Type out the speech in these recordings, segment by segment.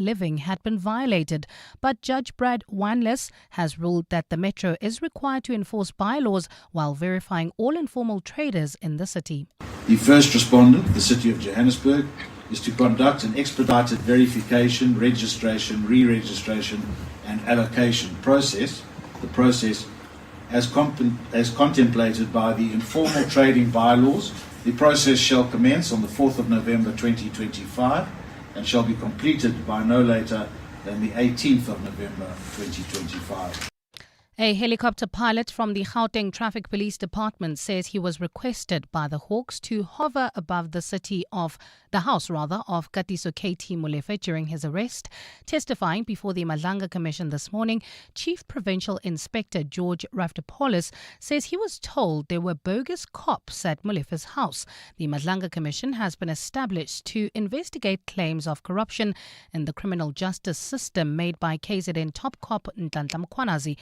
living had been violated, but Judge Brad Wanless has ruled that the Metro is required to enforce bylaws while verifying all informal traders in the city. The first respondent, the City of Johannesburg, is to conduct an expedited verification, registration, re-registration and allocation process. The process as contemplated by the informal trading bylaws. The process shall commence on the 4th of November 2025 and shall be completed by no later than the 18th of November 2025. A helicopter pilot from the Gauteng Traffic Police Department says he was requested by the Hawks to hover above the house of Katiso KT Molefe during his arrest. Testifying before the Madlanga Commission this morning, Chief Provincial Inspector George Raftopoulos says he was told there were bogus cops at Molefe's house. The Madlanga Commission has been established to investigate claims of corruption in the criminal justice system made by KZN top cop Nhlanhla Mkhwanazi.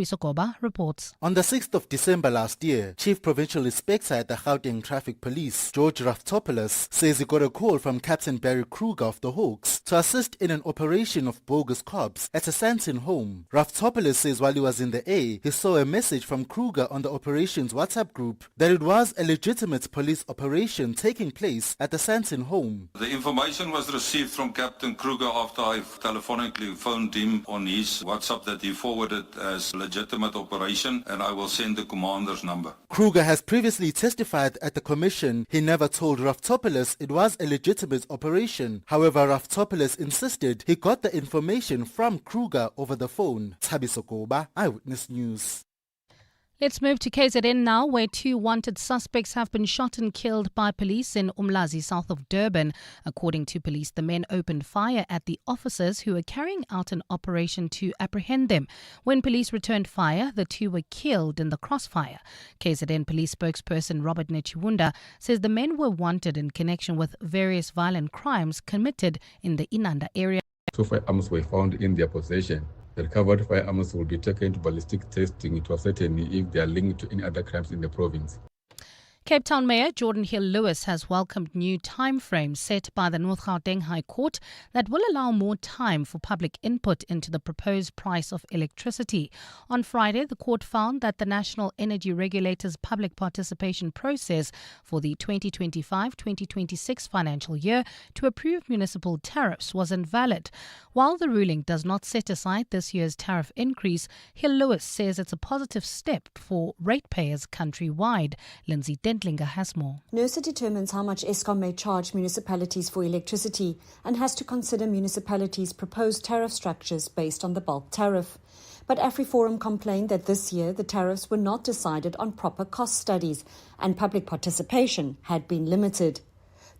Sokoba reports. On the 6th of December last year, Chief Provincial Inspector at the Gauteng Traffic Police, George Raftopoulos, says he got a call from Captain Barry Kruger of the Hawks to assist in an operation of bogus cops at a Santon home. Raftopoulos says while he was in the air, he saw a message from Kruger on the operations WhatsApp group that it was a legitimate police operation taking place at the Santon home. The information was received from Captain Kruger after I telephonically phoned him on his WhatsApp that he forwarded as legitimate operation, and I will send the commander's number. Kruger has previously testified at the commission he never told Raftopoulos it was a legitimate operation. However, Raftopoulos insisted he got the information from Kruger over the phone. Sokoba, Eyewitness News. Let's move to KZN now, where 2 wanted suspects have been shot and killed by police in Umlazi, south of Durban. According to police, the men opened fire at the officers who were carrying out an operation to apprehend them. When police returned fire, the 2 were killed in the crossfire. KZN police spokesperson Robert Nechiwunda says the men were wanted in connection with various violent crimes committed in the Inanda area. 2 firearms were found in their possession. The recovered firearms will be taken to ballistic testing to ascertain if they are linked to any other crimes in the province. Cape Town Mayor Jordan Hill-Lewis has welcomed new timeframes set by the North Gauteng High Court that will allow more time for public input into the proposed price of electricity. On Friday, the court found that the National Energy Regulator's public participation process for the 2025-2026 financial year to approve municipal tariffs was invalid. While the ruling does not set aside this year's tariff increase, Hill-Lewis says it's a positive step for ratepayers countrywide. Lindsay Dentlinger has more. NERSA determines how much Eskom may charge municipalities for electricity and has to consider municipalities' proposed tariff structures based on the bulk tariff. But AfriForum complained that this year the tariffs were not decided on proper cost studies and public participation had been limited.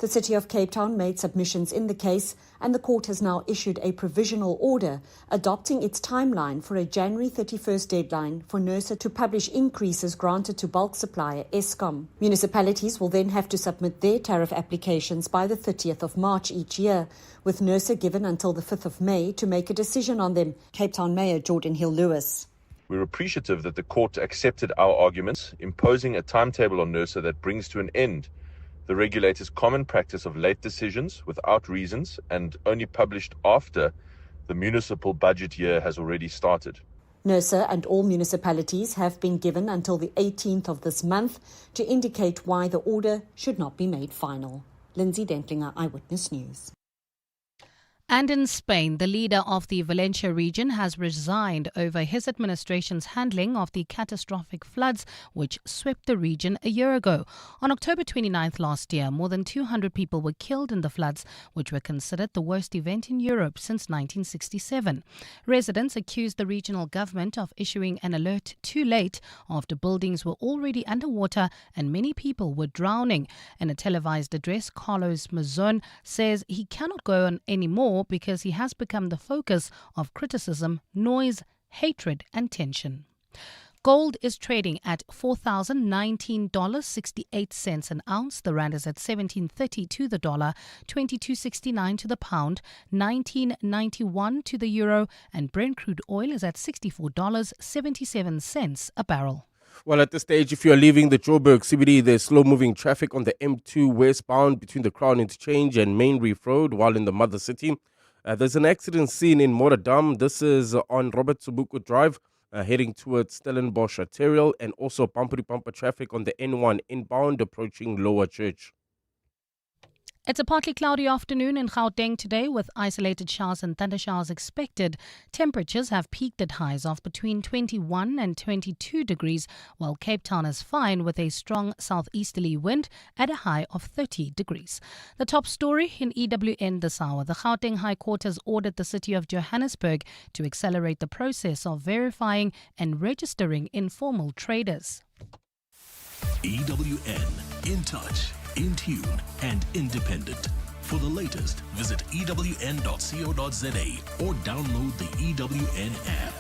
The City of Cape Town made submissions in the case, and the court has now issued a provisional order adopting its timeline for a January 31st deadline for NERSA to publish increases granted to bulk supplier Eskom. Municipalities will then have to submit their tariff applications by the 30th of March each year, with NERSA given until the 5th of May to make a decision on them. Cape Town Mayor Jordan Hill-Lewis. We're appreciative that the court accepted our arguments, imposing a timetable on NERSA that brings to an end the regulator's common practice of late decisions without reasons and only published after the municipal budget year has already started. NERSA and all municipalities have been given until the 18th of this month to indicate why the order should not be made final. Lindsay Dentlinger, Eyewitness News. And in Spain, the leader of the Valencia region has resigned over his administration's handling of the catastrophic floods which swept the region a year ago. On October 29th last year, more than 200 people were killed in the floods, which were considered the worst event in Europe since 1967. Residents accused the regional government of issuing an alert too late after buildings were already underwater and many people were drowning. In a televised address, Carlos Mazon says he cannot go on anymore because he has become the focus of criticism, noise, hatred and tension. Gold is trading at $4,019.68 an ounce. The rand is at 17.30 to the dollar, 22.69 to the pound, 19.91 to the euro, and Brent crude oil is at $64.77 a barrel. Well, at this stage, if you're leaving the Joburg CBD, there's slow-moving traffic on the M2 westbound between the Crown Interchange and Main Reef Road, while in the Mother City. There's an accident scene in Moradam. This is on Robert Subuku Drive, heading towards Stellenbosch Arterial, and also bumper-to-bumper traffic on the N1 inbound approaching Lower Church. It's a partly cloudy afternoon in Gauteng today with isolated showers and thundershowers expected. Temperatures have peaked at highs of between 21 and 22 degrees, while Cape Town is fine with a strong southeasterly wind at a high of 30 degrees. The top story in EWN this hour. The Gauteng High Court has ordered the city of Johannesburg to accelerate the process of verifying and registering informal traders. EWN, in touch, in tune and independent. For the latest, visit ewn.co.za or download the EWN app.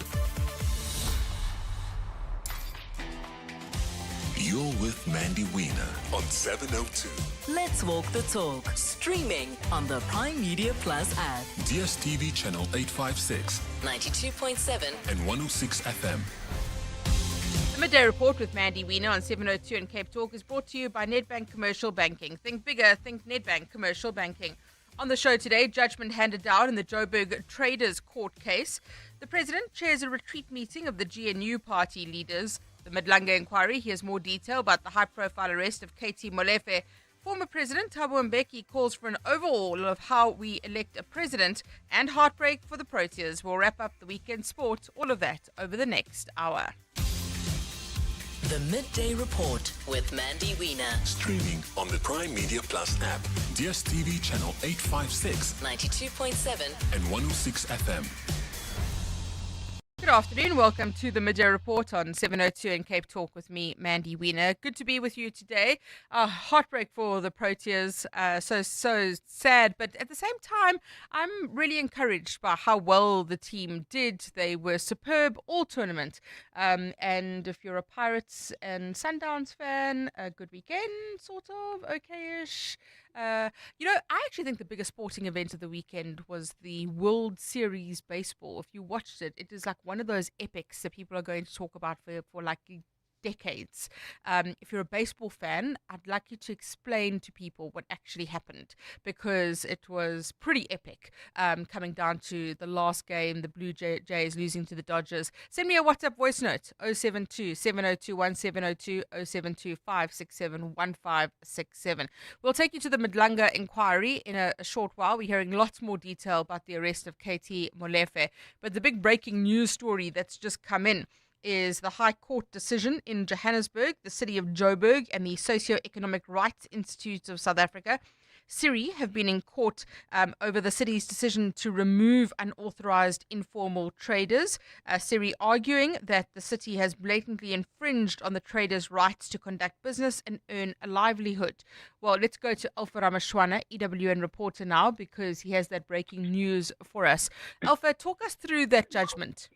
You're with Mandy Wiener on 702. Let's walk the talk. Streaming on the Prime Media Plus app. DSTV channel 856, 92.7 and 106 FM. The Midday Report with Mandy Wiener on 702 and Cape Talk is brought to you by Nedbank Commercial Banking. Think bigger, think Nedbank Commercial Banking. On the show today, judgment handed down in the Joburg Traders Court case. The President chairs a retreat meeting of the GNU party leaders. The Madlanga inquiry, here's more detail about the high-profile arrest of Cat Matlala. Former President Thabo Mbeki calls for an overhaul of how we elect a president, and heartbreak for the Proteas. We'll wrap up the weekend sport, all of that over the next hour. The Midday Report with Mandy Wiener. Streaming on the Prime Media Plus app, DSTV channel 856, 92.7 and 106 FM. Good afternoon. Welcome to the Midday Report on 702 and Cape Talk with me, Mandy Wiener. Good to be with you today. Heartbreak for the Proteas. So sad. But at the same time, I'm really encouraged by how well the team did. They were superb all tournament. And if you're a Pirates and Sundowns fan, a good weekend, sort of, okay-ish. I actually think the biggest sporting event of the weekend was the World Series baseball. If you watched it, it is like one of those epics that people are going to talk about for like decades. If you're a baseball fan, I'd like you to explain to people what actually happened, because it was pretty epic, coming down to the last game, the Blue Jays losing to the Dodgers. Send me a WhatsApp voice note, 072-702-1702, 072-567-1567. We'll take you to the Madlanga inquiry in a short while. We're hearing lots more detail about the arrest of Cat Matlala, but the big breaking news story that's just come in is the High Court decision in Johannesburg, the city of Joburg, and the Socio-Economic Rights Institute of South Africa. Siri have been in court over the city's decision to remove unauthorized informal traders. Siri arguing that the city has blatantly infringed on the traders' rights to conduct business and earn a livelihood. Well, let's go to Alpha Ramashwana, EWN reporter now, because he has that breaking news for us. Alpha, talk us through that judgment.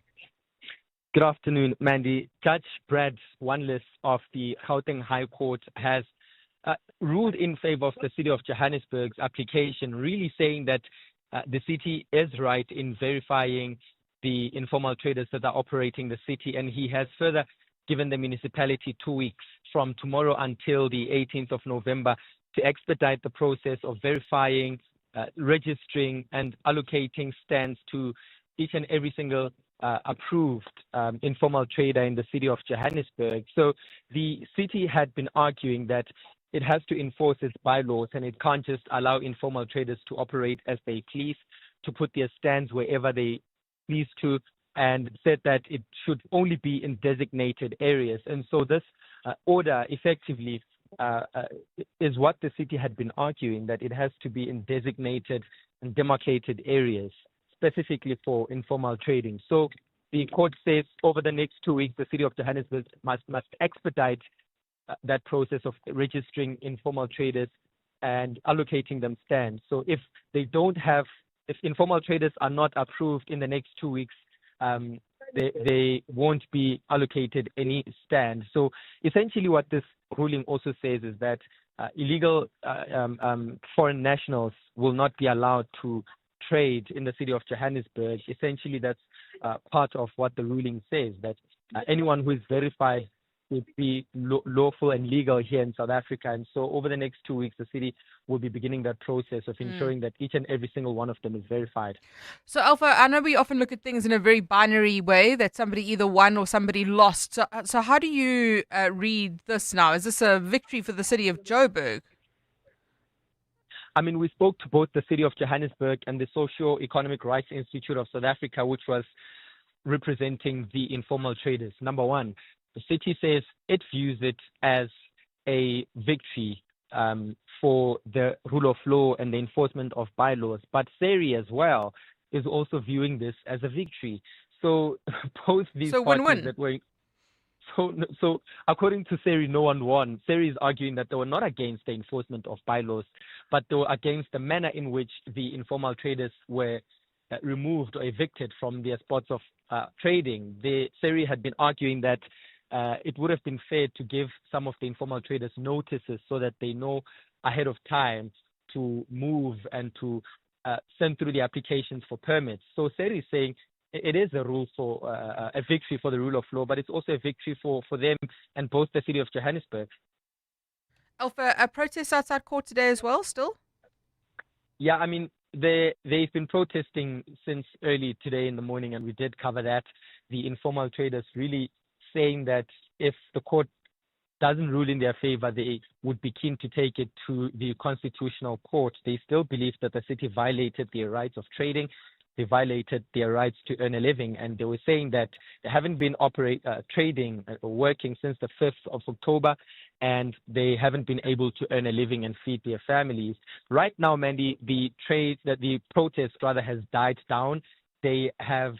Good afternoon, Mandy. Judge Brad Wanless of the Gauteng High Court has ruled in favor of the city of Johannesburg's application, really saying that the city is right in verifying the informal traders that are operating the city, and he has further given the municipality 2 weeks from tomorrow until the 18th of November to expedite the process of verifying, registering and allocating stands to each and every single approved informal trader in the city of Johannesburg. So the city had been arguing that it has to enforce its bylaws and it can't just allow informal traders to operate as they please, to put their stands wherever they please to, and said that it should only be in designated areas. And so this order effectively is what the city had been arguing, that it has to be in designated and demarcated areas, specifically for informal trading. So the court says over the next 2 weeks, the city of Johannesburg must expedite that process of registering informal traders and allocating them stands. So if informal traders are not approved in the next 2 weeks, they won't be allocated any stand. So essentially what this ruling also says is that illegal foreign nationals will not be allowed to trade in the city of Johannesburg. Essentially, that's part of what the ruling says, that anyone who is verified would be lawful and legal here in South Africa. And so over the next 2 weeks, the city will be beginning that process of ensuring that each and every single one of them is verified. So, Alpha, I know we often look at things in a very binary way, that somebody either won or somebody lost. So how do you read this now? Is this a victory for the city of Joburg? I mean, we spoke to both the City of Johannesburg and the Socio-Economic Rights Institute of South Africa, which was representing the informal traders. Number one, the city says it views it as a victory for the rule of law and the enforcement of bylaws. But Siri as well is also viewing this as a victory. So both these parties win-win. that were... So according to Siri, no one won. Siri is arguing that they were not against the enforcement of bylaws, but they were against the manner in which the informal traders were removed or evicted from their spots of trading. Siri had been arguing that it would have been fair to give some of the informal traders notices so that they know ahead of time to move and to send through the applications for permits. So Siri is saying it is a rule for a victory for the rule of law, but it's also a victory for them and both the city of Johannesburg. Alpha, a protest outside court today as well, still? Yeah, I mean, they've been protesting since early today in the morning, and we did cover that. The informal traders really saying that if the court doesn't rule in their favor, they would be keen to take it to the constitutional court. They still believe that the city violated their rights of trading. They violated their rights to earn a living, and they were saying that they haven't been trading or working since the 5th of October, and they haven't been able to earn a living and feed their families. Right now, Mandy, the protest rather has died down. They are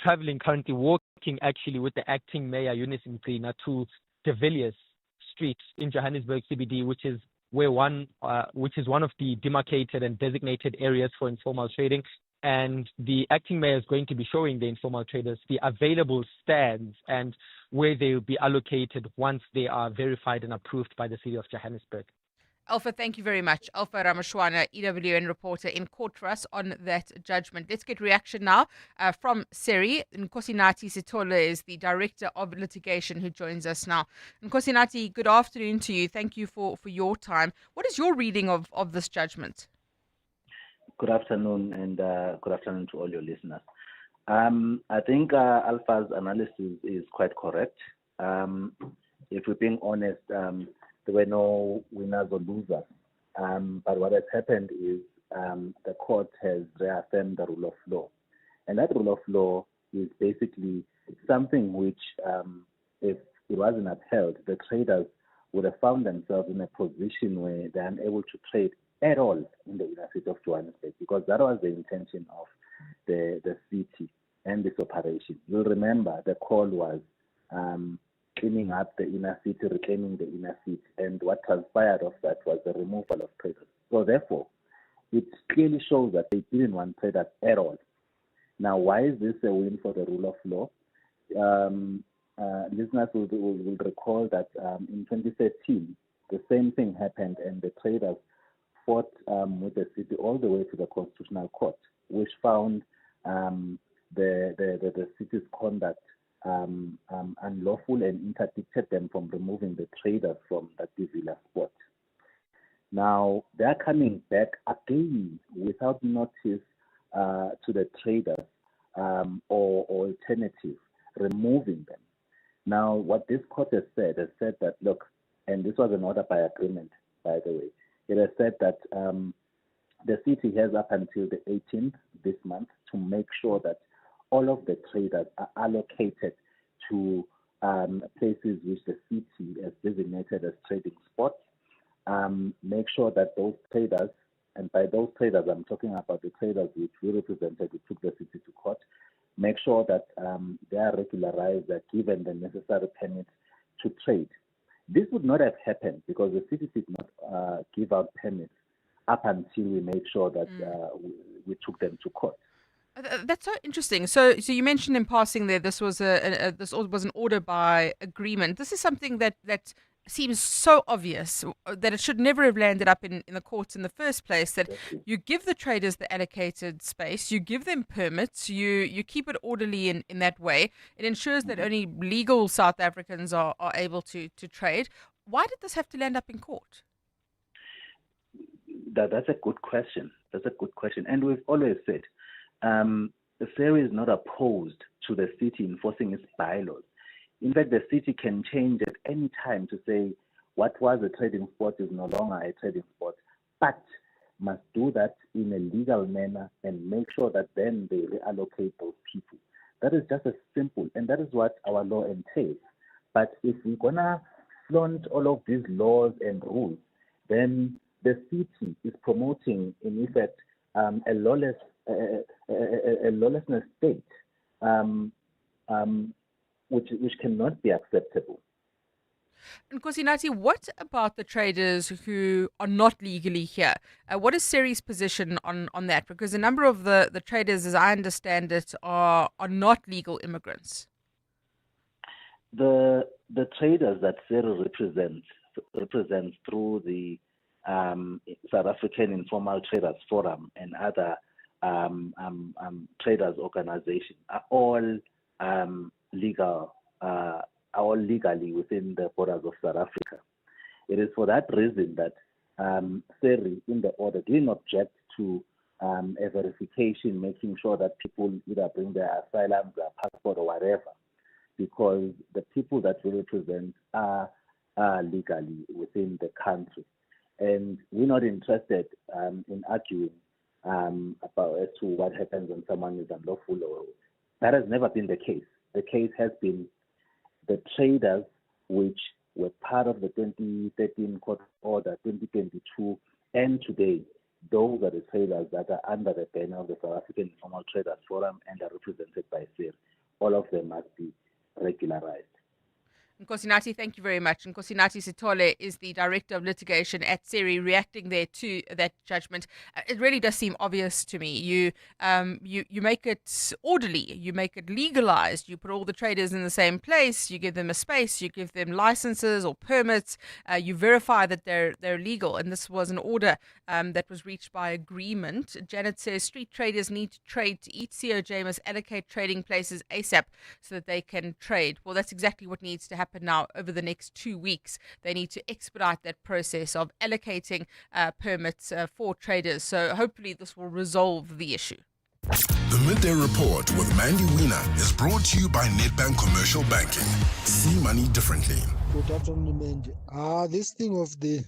traveling currently, walking actually with the acting mayor Eunice Mgcina to De Villiers Street in Johannesburg CBD, which is one of the demarcated and designated areas for informal trading. And the acting mayor is going to be showing the informal traders the available stands and where they will be allocated once they are verified and approved by the city of Johannesburg. Alpha, thank you very much. Alpha Ramashwana, EWN reporter in court for us on that judgment. Let's get reaction now from Siri. Nkosinati Sitola is the Director of Litigation who joins us now. Nkosinati, good afternoon to you. Thank you for your time. What is your reading of this judgment? Good afternoon, and good afternoon to all your listeners. I think Alpha's analysis is quite correct. If we're being honest, there were no winners or losers. But what has happened is the court has reaffirmed the rule of law. And that rule of law is basically something which, if it wasn't upheld, the traders would have found themselves in a position where they're unable to trade at all in the inner city of Johannesburg, because that was the intention of the city and this operation. You'll remember the call was cleaning up the inner city, reclaiming the inner city, and what transpired of that was the removal of traders. So therefore, it clearly shows that they didn't want traders at all. Now, why is this a win for the rule of law? Listeners will recall that in 2013, the same thing happened, and the traders fought with the city all the way to the Constitutional Court, which found the city's conduct unlawful and interdicted them from removing the traders from that villa spot. Now, they're coming back again without notice to the traders or alternative, removing them. Now, what this court has said that, look, and this was an order by agreement, by the way, it has said that the city has up until the 18th this month to make sure that all of the traders are allocated to places which the city has designated as trading spots. Make sure that those traders, and by those traders I'm talking about the traders which we represented, who took the city to court, make sure that they are regularized, they're given the necessary permits to trade. This would not have happened because the city did not give out permits up until we made sure that we took them to court. That's so interesting. So you mentioned in passing there this was an order by agreement. This is something that seems so obvious that it should never have landed up in the courts in the first place, that you give the traders the allocated space, you give them permits, you keep it orderly in that way. It ensures that only legal South Africans are able to trade. Why did this have to land up in court? That's a good question. And we've always said the Siri is not opposed to the city enforcing its bylaws. In fact, the city can change at any time to say what was a trading spot is no longer a trading spot, but must do that in a legal manner and make sure that then they reallocate those people. That is just as simple, and that is what our law entails. But if we're going to flaunt all of these laws and rules, then the city is promoting, in effect, a lawlessness state, which cannot be acceptable. And Nkosinathi, what about the traders who are not legally here? What is Siri's position on that? Because a number of the traders, as I understand it, are not legal immigrants. The traders that Siri represents through the South African Informal Traders Forum and other traders organizations are all legally within the borders of South Africa. It is for that reason that Siri, in the order, didn't object to a verification, making sure that people either bring their asylum, their passport, or whatever, because the people that we represent are legally within the country. And we're not interested in arguing about as to what happens when someone is unlawful. That has never been the case. The case has been the traders which were part of the 2013 court order, 2022, and today, those are the traders that are under the banner of the South African Informal Traders Forum and are represented by Siri. All of them must be regularized. Nkosinathi, thank you very much. Nkosinathi Sithole is the Director of Litigation at Siri, reacting there to that judgment. It really does seem obvious to me. You make it orderly, you make it legalized, you put all the traders in the same place, you give them a space, you give them licenses or permits, you verify that they're legal. And this was an order that was reached by agreement. Janet says street traders need to trade to eat. COJ must allocate trading places ASAP so that they can trade. Well, that's exactly what needs to happen now over the next 2 weeks. They need to expedite that process of allocating permits for traders. So hopefully this will resolve the issue. The Midday Report with Mandy Wiener is brought to you by Nedbank Commercial Banking. See money differently. Good afternoon, Mandy. This thing of the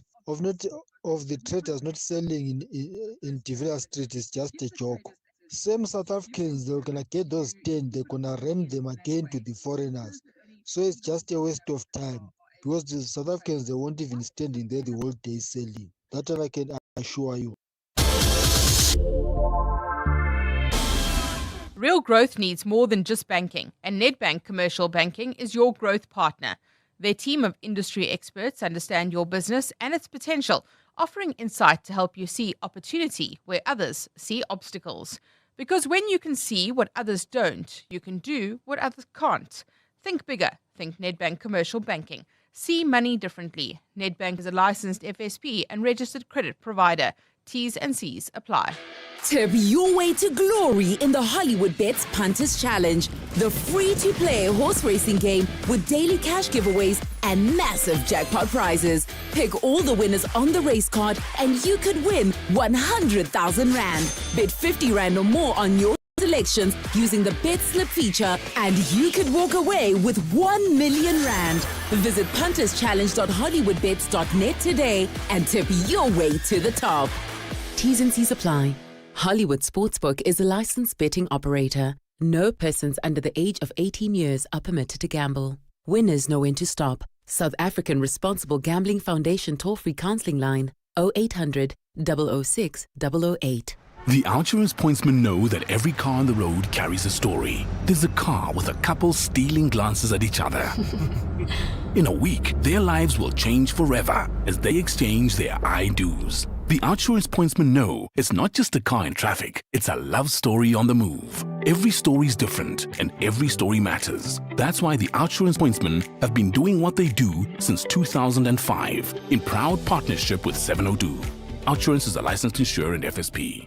traders not selling in Divila Street is just a joke. Same South Africans, they're gonna get those 10, they're gonna rent them again to the foreigners. So it's just a waste of time, because the South Africans, they won't even stand in there the whole day selling. That I can assure you. Real growth needs more than just banking, and Nedbank Commercial Banking is your growth partner. Their team of industry experts understand your business and its potential, offering insight to help you see opportunity where others see obstacles. Because when you can see what others don't, you can do what others can't. Think bigger. Think Nedbank Commercial Banking. See money differently. Nedbank is a licensed FSP and registered credit provider. T's and C's apply. Tip your way to glory in the Hollywood Bets Punters Challenge, the free-to-play horse racing game with daily cash giveaways and massive jackpot prizes. Pick all the winners on the race card and you could win 100,000 Rand. Bet 50 Rand or more on your selections using the Bet Slip feature and you could walk away with 1 million Rand. Visit punterschallenge.hollywoodbets.net today and tip your way to the top. T's and C's apply. Hollywood Sportsbook is a licensed betting operator. No persons under the age of 18 years are permitted to gamble. Winners know when to stop. South African Responsible Gambling Foundation toll-free counseling line 0800 006 008. The Outsurance pointsmen know that every car on the road carries a story. There's a car with a couple stealing glances at each other. In a week, their lives will change forever as they exchange their I-do's. The Outsurance pointsmen know it's not just a car in traffic, it's a love story on the move. Every story's different and every story matters. That's why the Outsurance Pointsmen have been doing what they do since 2005 in proud partnership with 702. Outsurance is a licensed insurer and FSP.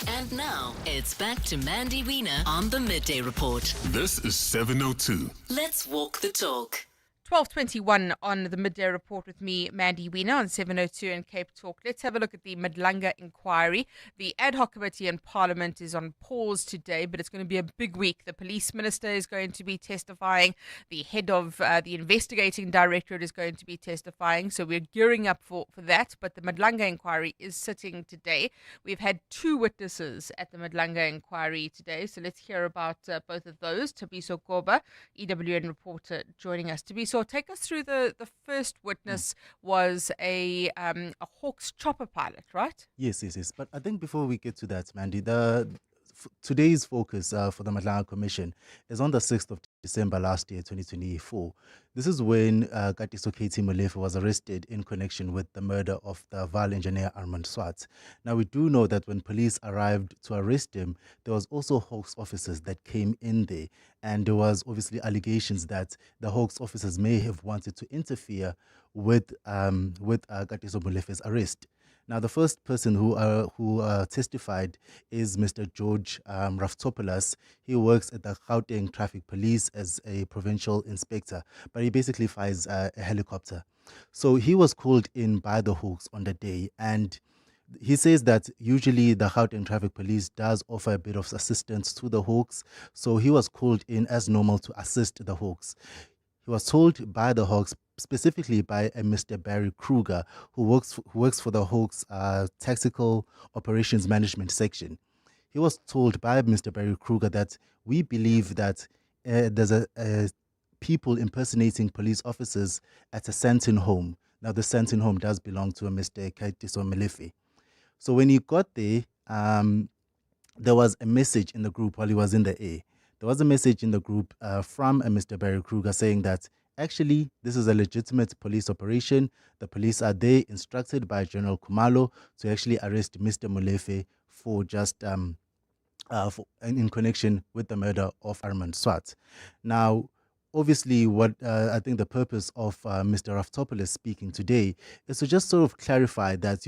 And now it's back to Mandy Wiener on the Midday Report. This is 702. Let's walk the talk. 12:21 on the Midday Report with me, Mandy Wiener, on 702 and Cape Talk. Let's have a look at the Madlanga inquiry. The ad hoc committee in Parliament is on pause today, but it's going to be a big week. The police minister is going to be testifying. The head of the investigating directorate is going to be testifying. So we're gearing up for that. But the Madlanga inquiry is sitting today. We've had 2 witnesses at the Madlanga inquiry today. So let's hear about both of those. Tabiso Koba, EWN reporter, joining us. Tabiso, take us through the first witness was a Hawks chopper pilot, right? Yes. But I think before we get to that, Mandy, today's focus for the Madlanga Commission is on the 6th of December last year, 2024. This is when Katiso Katie Molefe was arrested in connection with the murder of the VAL engineer Armand Swart. Now, we do know that when police arrived to arrest him, there was also Hawks officers that came in there. And there was obviously allegations that the Hawks officers may have wanted to interfere with Katiso Molefe's arrest. Now, the first person who testified is Mr. George Raftopoulos. He works at the Gauteng Traffic Police as a provincial inspector, but he basically flies a helicopter. So he was called in by the Hawks on the day, and he says that usually the Gauteng Traffic Police does offer a bit of assistance to the Hawks, so he was called in as normal to assist the Hawks. He was told by the Hawks, specifically by a Mr. Barry Kruger, who works for the Hawks Tactical Operations Management Section. He was told by Mr. Barry Kruger that we believe that there's a people impersonating police officers at a Santon home. Now, the Santon home does belong to a Mr. Katiso Molefe. So when he got there, there was a message in the group while he was in the air. There was a message in the group from a Mr. Barry Kruger saying that actually this is a legitimate police operation. The police are there instructed by General Kumalo to actually arrest Mr. Molefe for just in connection with the murder of Armand Swart. Now, obviously, what I think the purpose of Mr. Raftopoulos speaking today is to just sort of clarify that,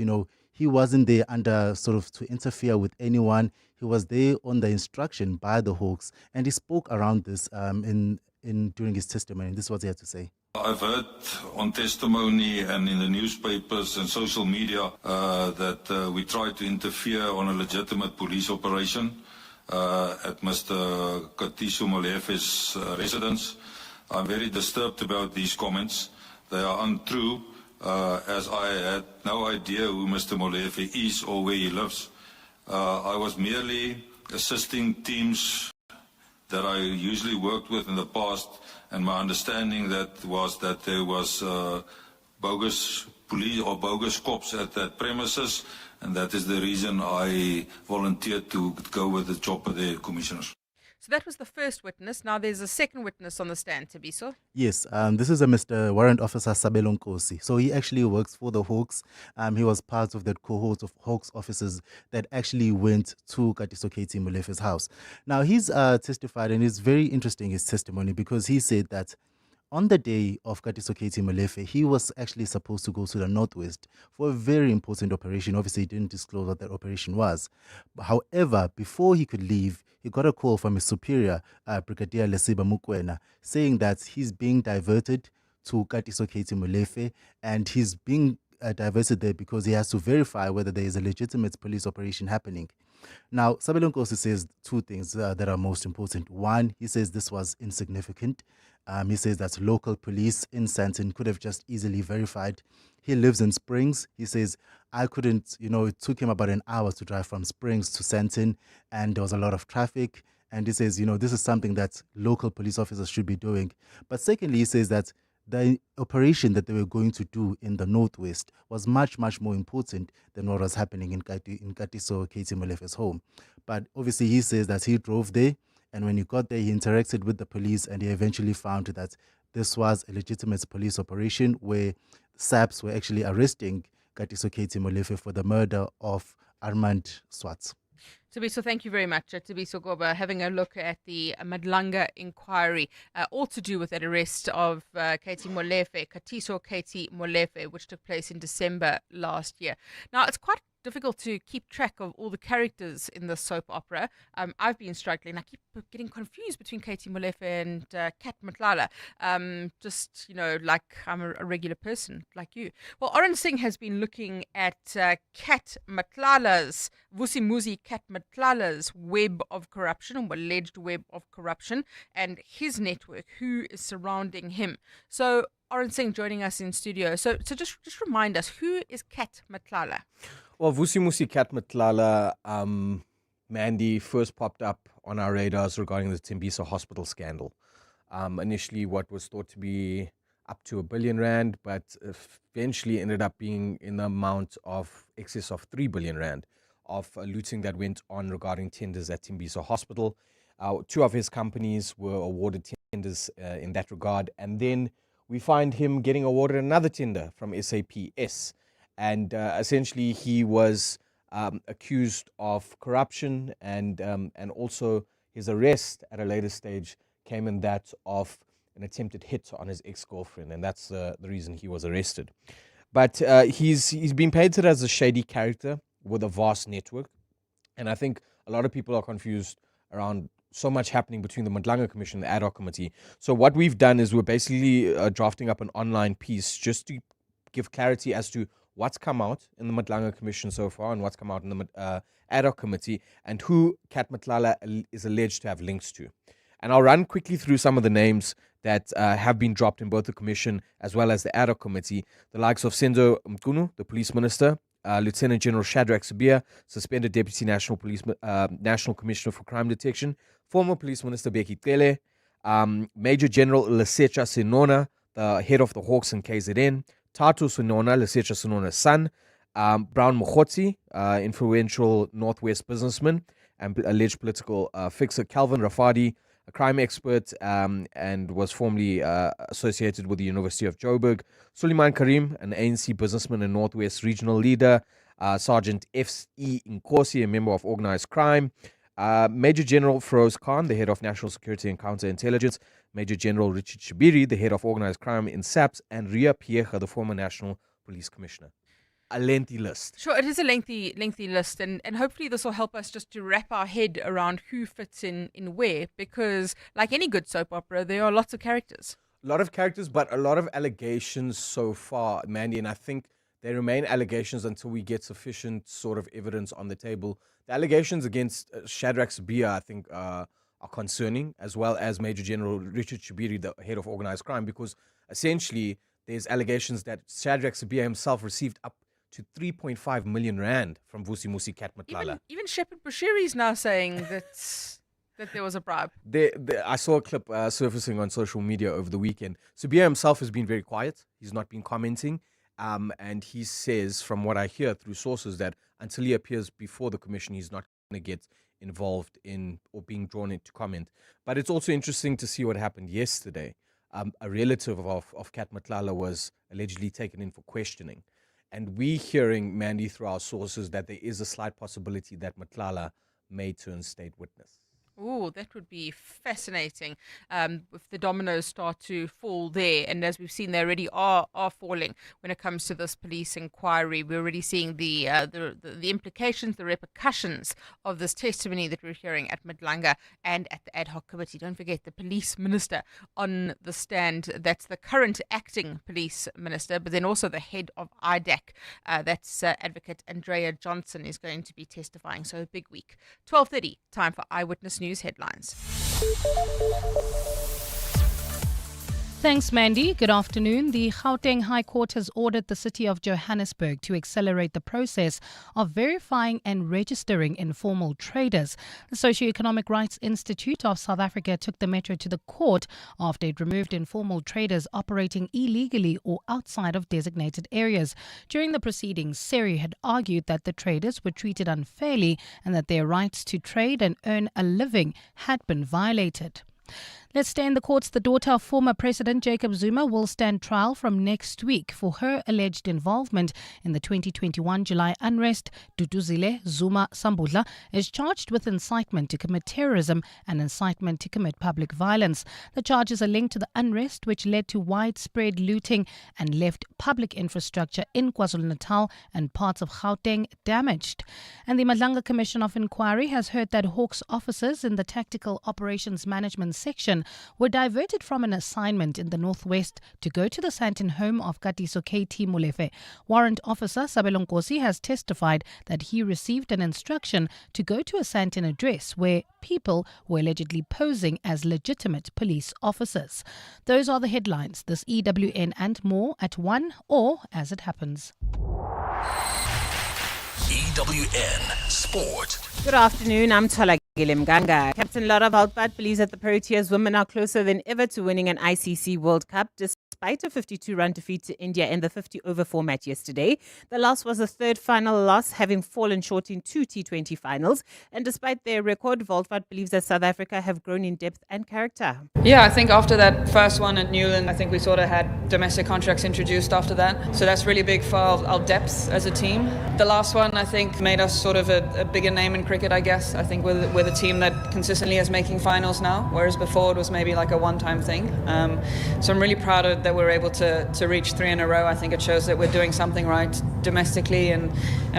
he wasn't there under sort of to interfere with anyone. He was there on the instruction by the Hawks, and he spoke around this during his testimony. This is what he had to say. I've heard on testimony and in the newspapers and social media that we tried to interfere on a legitimate police operation at Mr. Katiso Molefe's residence. I'm very disturbed about these comments. They are untrue, as I had no idea who Mr. Molefe is or where he lives. I was merely assisting teams that I usually worked with in the past, and my understanding was that there was bogus police or bogus cops at that premises, and that is the reason I volunteered to go with the chopper there, Commissioners. So that was the first witness. Now there's a second witness on the stand, Tabiso. Yes, this is a Mr. Warrant Officer Sabelo Nkosi. So he actually works for the Hawks. He was part of that cohort of Hawks officers that actually went to Katiso Katie Molefe's house. Now he's testified, and it's very interesting, his testimony, because he said that on the day of Katiso Katie Molefe, he was actually supposed to go to the Northwest for a very important operation. Obviously, he didn't disclose what that operation was. However, before he could leave, he got a call from his superior, Brigadier Lesiba Mukwena, saying that he's being diverted to Katiso Katie Molefe, and he's being diverted there because he has to verify whether there is a legitimate police operation happening. Now, Sabelo Nkosi says 2 things that are most important. One, he says this was insignificant. He says that local police in Santon could have just easily verified. He lives in Springs. He says, I couldn't, it took him about an hour to drive from Springs to Santon, and there was a lot of traffic. And he says, this is something that local police officers should be doing. But secondly, he says that the operation that they were going to do in the Northwest was much, much more important than what was happening in Katiso Katie Molefe's home. But obviously, he says that he drove there, and when he got there, he interacted with the police, and he eventually found that this was a legitimate police operation where SAPS were actually arresting Katiso Katie Molefe for the murder of Armand Swart. Tabiso, thank you very much. Tabiso Goba, having a look at the Madlanga inquiry, all to do with that arrest of Katie Molefe, Katiso Katie Molefe, which took place in December last year. Now, it's quite difficult to keep track of all the characters in the soap opera. I've been struggling. I keep getting confused between Katie Molefe and Cat Matlala. Just, like I'm a regular person like you. Well, Oren Singh has been looking at Cat Matlala's, Vusimuzi Cat Matlala's web of corruption, or alleged web of corruption, and his network, who is surrounding him. So, Oren Singh joining us in studio. So just remind us, who is Cat Matlala? Well, Vusimuzi Cat Matlala, Mandy, first popped up on our radars regarding the Tembisa hospital scandal. Initially, what was thought to be up to R1 billion, but eventually ended up being in the amount of excess of R3 billion of looting that went on regarding tenders at Tembisa Hospital. Two of his companies were awarded tenders in that regard, and then we find him getting awarded another tender from SAPS. And essentially, he was accused of corruption, and also his arrest at a later stage came in that of an attempted hit on his ex-girlfriend, and that's the reason he was arrested. But he's been painted as a shady character with a vast network, and I think a lot of people are confused around so much happening between the Madlanga Commission and the Ad hoc Committee. So what we've done is we're basically drafting up an online piece just to give clarity as to what's come out in the Madlanga Commission so far and what's come out in the Ad hoc Committee, and who Cat Matlala is alleged to have links to. And I'll run quickly through some of the names that have been dropped in both the Commission as well as the Ad hoc Committee. The likes of Senzo Mkunu, the Police Minister, Lieutenant General Shadrack Sibia, suspended Deputy National Commissioner for Crime Detection, former Police Minister Beki Tele, Major General Lesetja Senona, the head of the Hawks in KZN, Tatu Senona, Lesetja Senona's son, Brown Mokhotsi, influential Northwest businessman and alleged political fixer, Calvin Rafadi, a crime expert and was formerly associated with the University of Joburg, Suleiman Karim, an ANC businessman and Northwest regional leader, Sergeant F.E. Nkosi, a member of organized crime, Major General Feroz Khan, the head of National Security and Counterintelligence, Major General Richard Shibiri, the head of organized crime in SAPS, and Ria Piecha, the former National Police Commissioner. A lengthy list. Sure, it is a lengthy list, and hopefully this will help us just to wrap our head around who fits in where, because like any good soap opera, there are lots of characters. A lot of characters, but a lot of allegations so far, Mandy, and I think they remain allegations until we get sufficient sort of evidence on the table. The allegations against Shadrack Sibia, I think, are concerning, as well as Major General Richard Shibiri, the head of organized crime, because essentially there's allegations that Shadrack Sibia himself received up to 3.5 million rand from Vusimuzi Cat Matlala. Even Shepard Bushiri is now saying that there was a bribe. I saw a clip surfacing on social media over the weekend. Sibia himself has been very quiet. He's not been commenting. And he says, from what I hear through sources, that until he appears before the commission, he's not going to get involved in or being drawn into comment. But it's also interesting to see what happened yesterday. A relative of Cat Matlala was allegedly taken in for questioning. And we hearing, Mandy, through our sources, that there is a slight possibility that Matlala may turn state witness. Oh, that would be fascinating if the dominoes start to fall there. And as we've seen, they already are falling when it comes to this police inquiry. We're already seeing the implications, the repercussions of this testimony that we're hearing at Madlanga and at the Ad hoc Committee. Don't forget the police minister on the stand. That's the current acting police minister, but then also the head of IDAC. That's Advocate Andrea Johnson is going to be testifying. So a big week. 12:30, time for Eyewitness News headlines. Thanks, Mandy. Good afternoon. The Gauteng High Court has ordered the city of Johannesburg to accelerate the process of verifying and registering informal traders. The Socioeconomic Rights Institute of South Africa took the metro to the court after it removed informal traders operating illegally or outside of designated areas. During the proceedings, Siri had argued that the traders were treated unfairly and that their rights to trade and earn a living had been violated. Let's stay in the courts. The daughter of former President Jacob Zuma will stand trial from next week for her alleged involvement in the 2021 July unrest. Duduzile Zuma Sambudla is charged with incitement to commit terrorism and incitement to commit public violence. The charges are linked to the unrest which led to widespread looting and left public infrastructure in KwaZulu-Natal and parts of Gauteng damaged. And the Madlanga Commission of Inquiry has heard that Hawks officers in the Tactical Operations Management section were diverted from an assignment in the northwest to go to the Sandton home of Katiso KT Molefe. Warrant Officer Sabelo Nkosi has testified that he received an instruction to go to a Sandton address where people were allegedly posing as legitimate police officers. Those are the headlines. This EWN and more at 1 or as it happens. EWN Sport. Good afternoon, I'm Tolagile Mganga. Captain Laura Valtbat believes that the Proteas women are closer than ever to winning an ICC World Cup despite a 52-run defeat to India in the 50-over format yesterday. The loss was a third final loss, having fallen short in 2 T20 finals. And despite their record, Valtbat believes that South Africa have grown in depth and character. Yeah, I think after that first one at Newland, I think we sort of had domestic contracts introduced after that. So that's really big for our depth as a team. The last one, I think, made us sort of a bigger name in cricket, I guess. I think we're the team that consistently is making finals now, whereas before it was maybe like a one-time thing. So I'm really proud of that we're able to reach 3 in a row. I think it shows that we're doing something right domestically and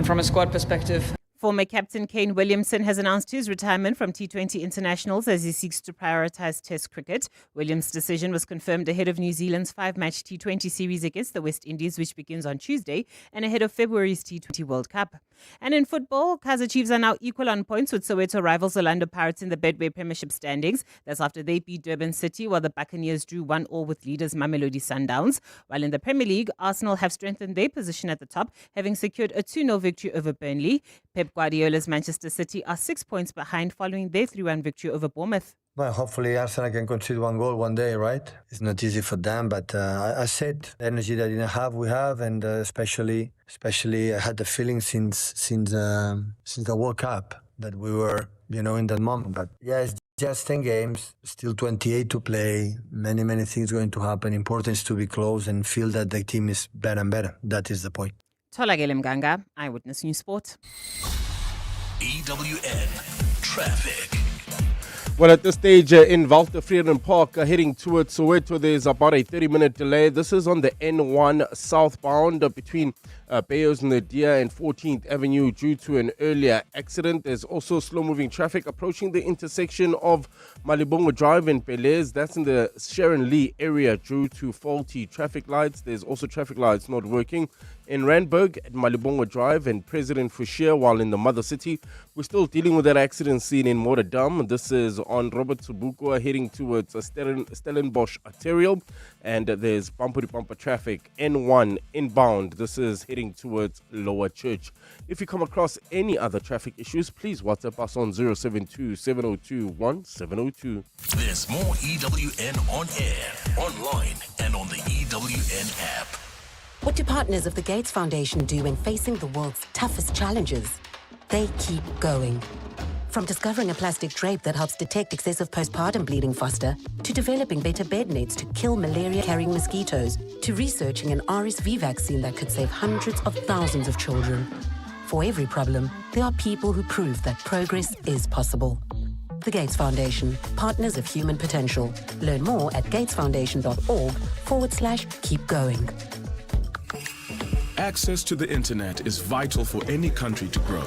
from a squad perspective. Former captain Kane Williamson has announced his retirement from T20 internationals as he seeks to prioritise Test cricket. Williams' decision was confirmed ahead of New Zealand's 5-match T20 series against the West Indies, which begins on Tuesday, and ahead of February's T20 World Cup. And in football, Kaizer Chiefs are now equal on points with Soweto rivals Orlando Pirates in the Betway Premiership standings. That's after they beat Durban City, while the Buccaneers drew 1-1 with leaders Mamelodi Sundowns. While in the Premier League, Arsenal have strengthened their position at the top, having secured a 2-0 victory over Burnley. Pep Guardiola's Manchester City are 6 points behind following their 3-1 victory over Bournemouth. Well, hopefully Arsenal can concede 1 goal one day, right? It's not easy for them, but I said the energy that we have, and especially I had the feeling since the World Cup that we were, in that moment. But yeah, it's just 10 games, still 28 to play. Many things going to happen. Important is to be close and feel that the team is better and better. That is the point. Tolagile Mganga, Eyewitness News Sport. EWN Traffic. Well, at this stage in Walter Vrede Park, heading towards Soweto, there's about a 30-minute delay. This is on the N1 southbound between Bayos Nadia and 14th Avenue due to an earlier accident. There's also slow-moving traffic approaching the intersection of Malibongo Drive and Pelez. That's in the Sharon Lee area due to faulty traffic lights. There's also traffic lights not working in Randburg at Malibongo Drive and President Fouchier, while in the mother city. We're still dealing with that accident scene in Moradam. This is on Robert Subuko heading towards Stellenbosch Arterial, and there's bumper-to-bumper traffic N1 inbound. This is heading towards Lower Church. If you come across any other traffic issues, please WhatsApp us on 072-702-1702. There's more EWN on air, online, and on the EWN app. What do partners of the Gates Foundation do when facing the world's toughest challenges? They keep going. From discovering a plastic drape that helps detect excessive postpartum bleeding faster, to developing better bed nets to kill malaria-carrying mosquitoes, to researching an RSV vaccine that could save hundreds of thousands of children. For every problem, there are people who prove that progress is possible. The Gates Foundation, partners of human potential. Learn more at gatesfoundation.org/keep going. Access to the internet is vital for any country to grow.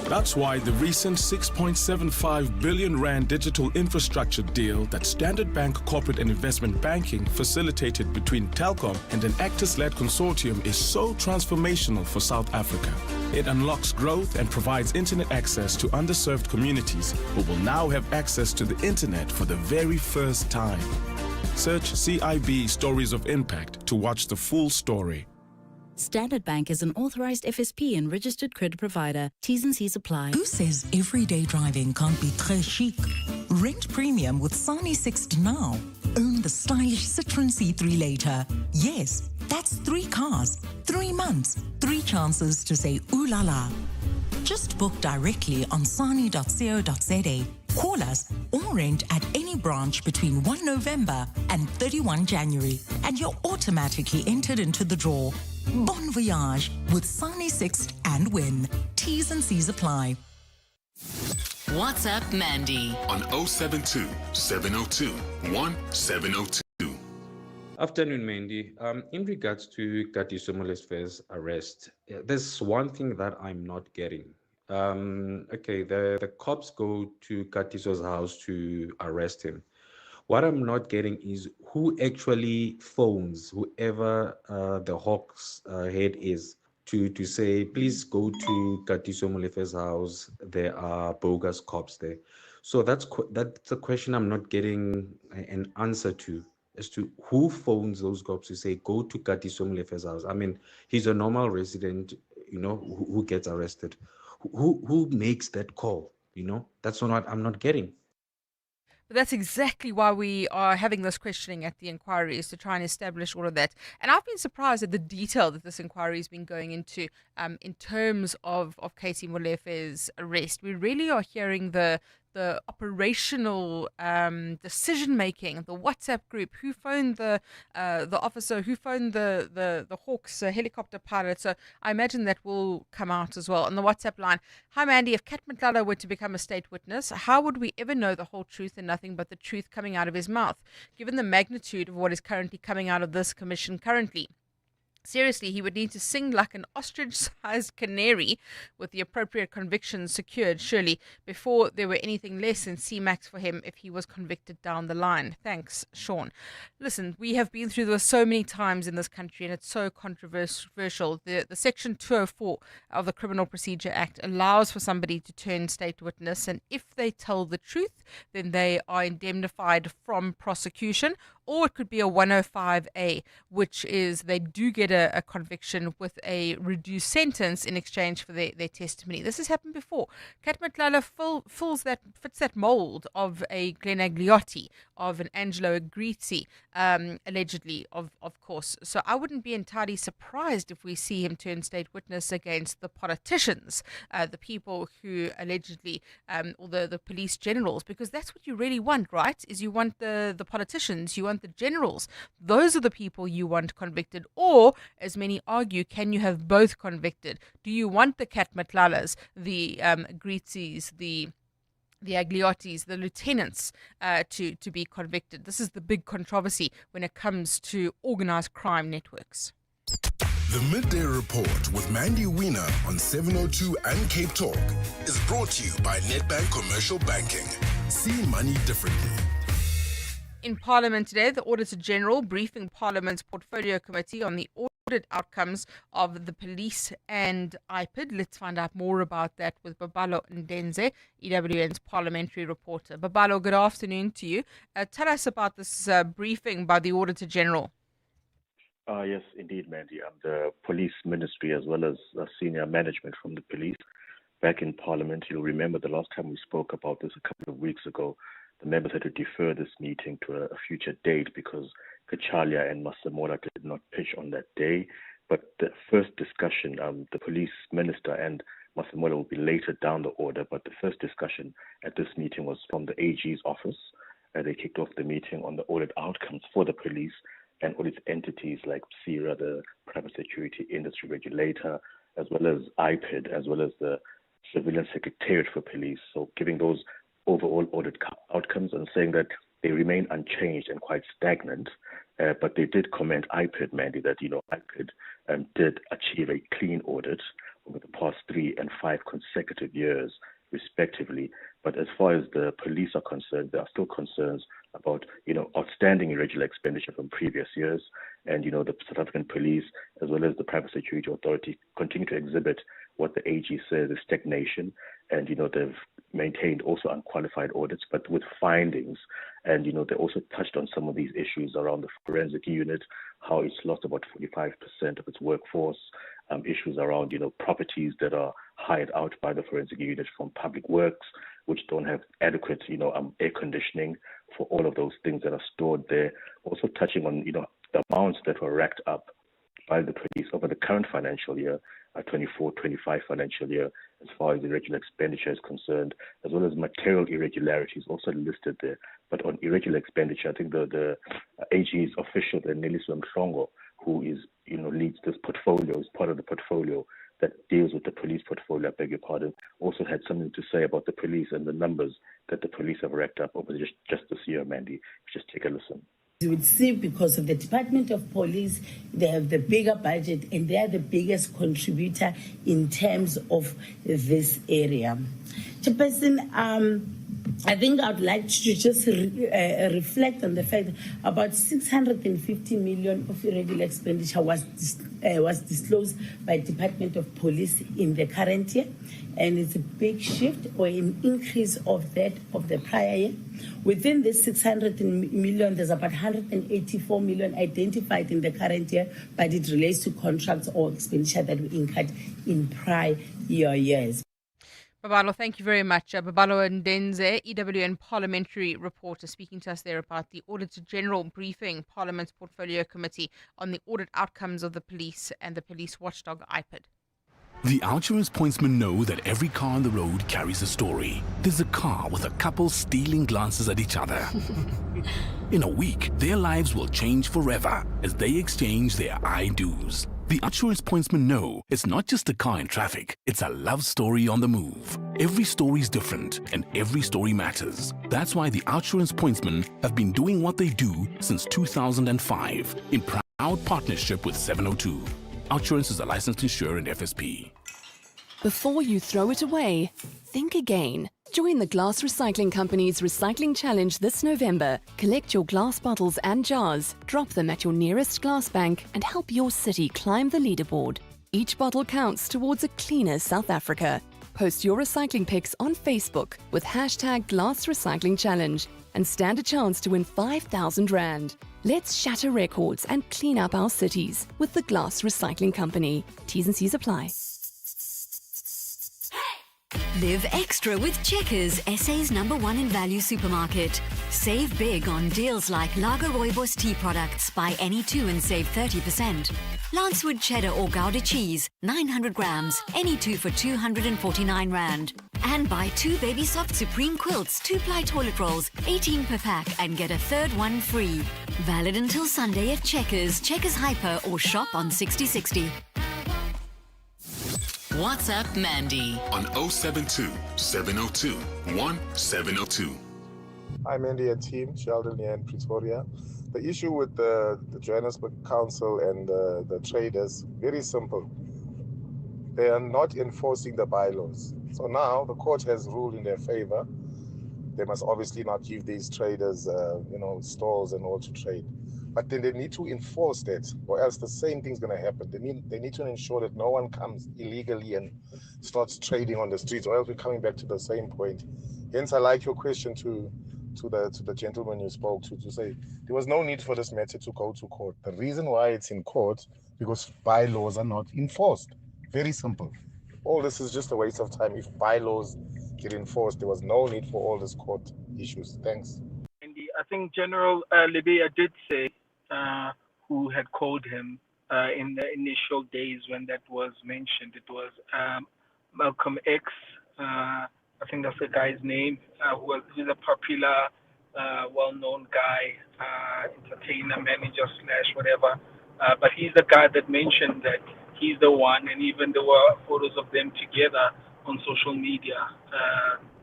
That's why the recent 6.75 billion rand digital infrastructure deal that Standard Bank Corporate and Investment Banking facilitated between Telkom and an Actis-led consortium is so transformational for South Africa. It unlocks growth and provides internet access to underserved communities who will now have access to the internet for the very first time. Search CIB Stories of Impact to watch the full story. Standard Bank is an authorized FSP and registered credit provider. T's and C's apply. Who says everyday driving can't be très chic? Rent premium with Sani Sixt now. Own the stylish Citroen C3 later. Yes, that's 3 cars, 3 months, 3 chances to say ooh la la. Just book directly on sani.co.za. Call us or rent at any branch between 1 November and 31 January, and you're automatically entered into the draw. Bon voyage with Sani Sixt and Win. T's and C's apply. WhatsApp Mandy on 072 702 1702. Afternoon, Mandy. In regards to Katiso Molesfe's arrest, there's one thing that I'm not getting. Okay, the cops go to Katiso's house to arrest him. What I'm not getting is who actually phones whoever the Hawks head is to say, please go to Katiso Molefe's house. There are bogus cops there. So that's a question I'm not getting an answer to, as to who phones those cops to say, go to Katiso Molefe's house. I mean, he's a normal resident, who gets arrested. Who makes that call? That's what I'm not getting. But that's exactly why we are having this questioning at the inquiry, is to try and establish all of that. And I've been surprised at the detail that this inquiry has been going into in terms of Casey Molefe's arrest. We really are hearing the operational decision-making, the WhatsApp group, who phoned the officer, who phoned the Hawks helicopter pilot. So I imagine that will come out as well on the WhatsApp line. Hi, Mandy. If Cat Matlala were to become a state witness, how would we ever know the whole truth and nothing but the truth coming out of his mouth, given the magnitude of what is currently coming out of this commission currently? Seriously, he would need to sing like an ostrich-sized canary with the appropriate convictions secured, surely, before there were anything less than C-Max for him if he was convicted down the line. Thanks, Sean. Listen, we have been through this so many times in this country, and it's so controversial. The Section 204 of the Criminal Procedure Act allows for somebody to turn state witness, and if they tell the truth, then they are indemnified from prosecution, or it could be a 105A, which is they do get a conviction with a reduced sentence in exchange for their testimony. This has happened before. Cat Matlala fits that mold of a Glenn Agliotti, of an Angelo Agrizzi, allegedly, of course. So I wouldn't be entirely surprised if we see him turn state witness against the politicians, the people who allegedly, or the police generals, because that's what you really want, right? Is you want the politicians, you want the generals. Those are the people you want convicted. Or, as many argue, can you have both convicted? Do you want the Cat Matlalas, the Grizzis, the Agliottis, the lieutenants to be convicted? This is the big controversy when it comes to organized crime networks. The Midday Report with Mandy Wiener on 702 and Cape Talk is brought to you by Nedbank Commercial Banking. See money differently. In Parliament today, the Auditor General briefing Parliament's Portfolio Committee on the audit outcomes of the police and IPID. Let's find out more about that with Babalo Ndenze, EWN's parliamentary reporter. Babalo, good afternoon to you. Tell us about this briefing by the Auditor General. Yes, indeed, Mandy. The police ministry, as well as senior management from the police, back in Parliament. You'll remember the last time we spoke about this a couple of weeks ago, the members had to defer this meeting to a future date because Kachalia and Masemola did not pitch on that day. But the first discussion, the police minister and Masemola will be later down the order, but the first discussion at this meeting was from the AG's office. They kicked off the meeting on the audit outcomes for the police and audit entities like Siri, the Private Security Industry Regulator, as well as IPID, as well as the Civilian Secretariat for Police. So giving those overall audit outcomes and saying that they remain unchanged and quite stagnant. But they did comment, IPID, Mandy, that, IPID did achieve a clean audit over the past 3 and 5 consecutive years, respectively. But as far as the police are concerned, there are still concerns about, outstanding irregular expenditure from previous years. And, the South African police, as well as the Private Security Authority, continue to exhibit what the AG says is stagnation. And, they've maintained also unqualified audits, but with findings. And, they also touched on some of these issues around the forensic unit, how it's lost about 45% of its workforce, issues around, properties that are hired out by the forensic unit from public works, which don't have adequate, air conditioning for all of those things that are stored there. Also touching on, the amounts that were racked up by the police over the current financial year, 24-25 financial year, as far as irregular expenditure is concerned, as well as material irregularities also listed there. But on irregular expenditure, I think the AG's official, Neliswa Mhlongo, who is, leads this portfolio, is part of the portfolio that deals with the police portfolio, I beg your pardon, also had something to say about the police and the numbers that the police have racked up over just this year, Mandy. Just take a listen. You would see, because of the Department of Police, they have the bigger budget and they are the biggest contributor in terms of this area. Chairperson, I think I'd like to just reflect on the fact that about 650 million of irregular expenditure was disclosed by Department of Police in the current year, and it's a big shift or an increase of that of the prior year. Within this 600 million, there's about 184 million identified in the current year, but it relates to contracts or expenditure that we incurred in prior years. Babalo, thank you very much. Babalo Ndenze, EWN parliamentary reporter, speaking to us there about the Auditor General briefing Parliament's Portfolio Committee on the audit outcomes of the police and the police watchdog IPID. The Outsurance pointsmen know that every car on the road carries a story. There's a car with a couple stealing glances at each other. In a week, their lives will change forever as they exchange their I-do's. The Outsurance pointsmen know it's not just a car in traffic, it's a love story on the move. Every story is different and every story matters. That's why the Outsurance pointsmen have been doing what they do since 2005 in proud partnership with 702. Outsurance is a licensed insurer and FSP. Before you throw it away, think again. Join the Glass Recycling Company's Recycling Challenge this November. Collect your glass bottles and jars, drop them at your nearest glass bank, and help your city climb the leaderboard. Each bottle counts towards a cleaner South Africa. Post your recycling pics on Facebook with hashtag Glass Recycling Challenge and stand a chance to win 5,000 Rand. Let's shatter records and clean up our cities with the Glass Recycling Company. T's and C's apply. Live extra with Checkers, SA's #1 in value supermarket. Save big on deals like Lager Rooibos tea products. Buy any two and save 30%. Lancewood cheddar or Gouda cheese, 900 grams, any two for 249 Rand. And buy 2 Baby Soft Supreme quilts, 2-ply toilet rolls, 18 per pack, and get a third one free. Valid until Sunday at Checkers, Checkers Hyper, or shop on 6060. WhatsApp Mandy on 072 702 1702. Hi, Mandy and team, Sheldon here in Pretoria. The issue with the Johannesburg Council and the traders, very simple. They are not enforcing the bylaws. So now the court has ruled in their favor. They must obviously not give these traders, stalls and all to trade. But then they need to enforce that, or else the same thing's going to happen. They need to ensure that no one comes illegally and starts trading on the streets, or else we're coming back to the same point. Hence, I like your question to the gentleman you spoke to say there was no need for this matter to go to court. The reason why it's in court, because bylaws are not enforced. Very simple. All this is just a waste of time. If bylaws get enforced, there was no need for all these court issues. Thanks. I think General Libya did say who had called him in the initial days when that was mentioned. It was Malcolm X. I think that's the guy's name. Who's a popular, well-known guy, entertainer, manager / whatever. But he's the guy that mentioned that he's the one, and even there were photos of them together on social media,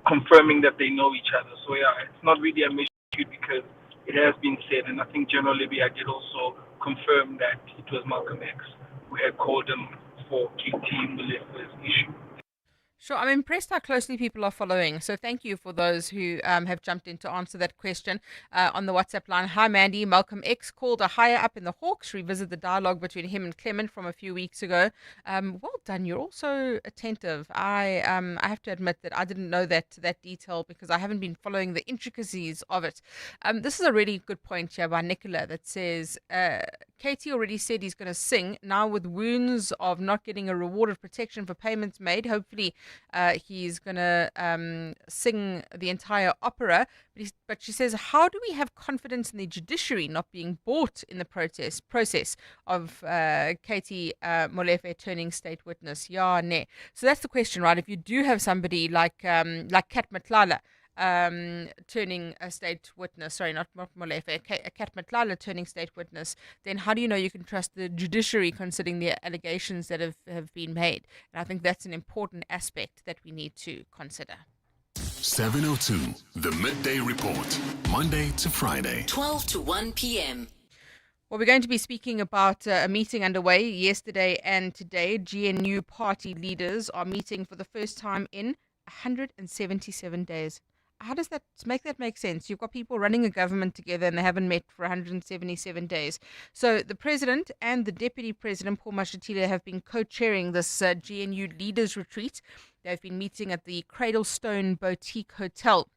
confirming that they know each other. So yeah, it's not really a mystery because it has been said, and I think General Libya did also confirm that it was Malcolm X who had called him for QT this issue. Sure, I'm impressed how closely people are following. So thank you for those who have jumped in to answer that question on the WhatsApp line. Hi, Mandy. Malcolm X called a higher up in the Hawks, revisit the dialogue between him and Clement from a few weeks ago. Well done. You're also attentive. I have to admit that I didn't know that detail because I haven't been following the intricacies of it. This is a really good point here by Nicola that says, Katie already said he's going to sing. Now with wounds of not getting a reward of protection for payments made, hopefully he's going to sing the entire opera. But she says, how do we have confidence in the judiciary not being bought in the process of Katie Molefe turning state witness? Yeah, ne. So that's the question, right? If you do have somebody like Cat Matlala turning a state witness, sorry, not Molefe, Cat Matlala turning state witness, then how do you know you can trust the judiciary considering the allegations that have been made? And I think that's an important aspect that we need to consider. 7:02, the Midday Report, Monday to Friday. 12 to 1 p.m. Well, we're going to be speaking about a meeting underway yesterday and today. GNU party leaders are meeting for the first time in 177 days. How does that make sense? You've got people running a government together and they haven't met for 177 days. So the president and the deputy president, Paul Mashatile, have been co-chairing this GNU leaders retreat. They've been meeting at the Cradlestone Boutique Hotel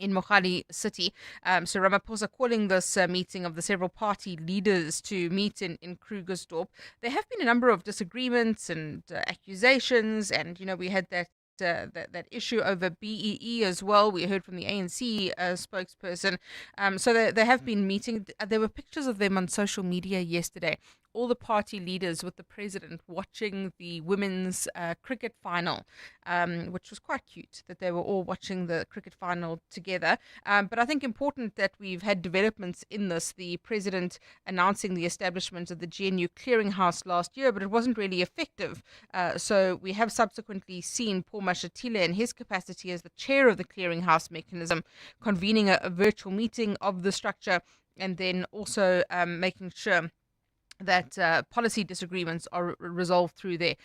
in Mogale City. So Ramaphosa calling this meeting of the several party leaders to meet in Krugersdorp. There have been a number of disagreements and accusations, and we had that issue over BEE as well. We heard from the ANC spokesperson. So they have been meeting. There were pictures of them on social media yesterday. All the party leaders with the president watching the women's cricket final, which was quite cute that they were all watching the cricket final together. But I think important that we've had developments in this. The president announcing the establishment of the GNU clearinghouse last year, but it wasn't really effective. So we have subsequently seen Paul Mashatile in his capacity as the chair of the clearinghouse mechanism convening a virtual meeting of the structure, and then also making sure that policy disagreements are resolved through there.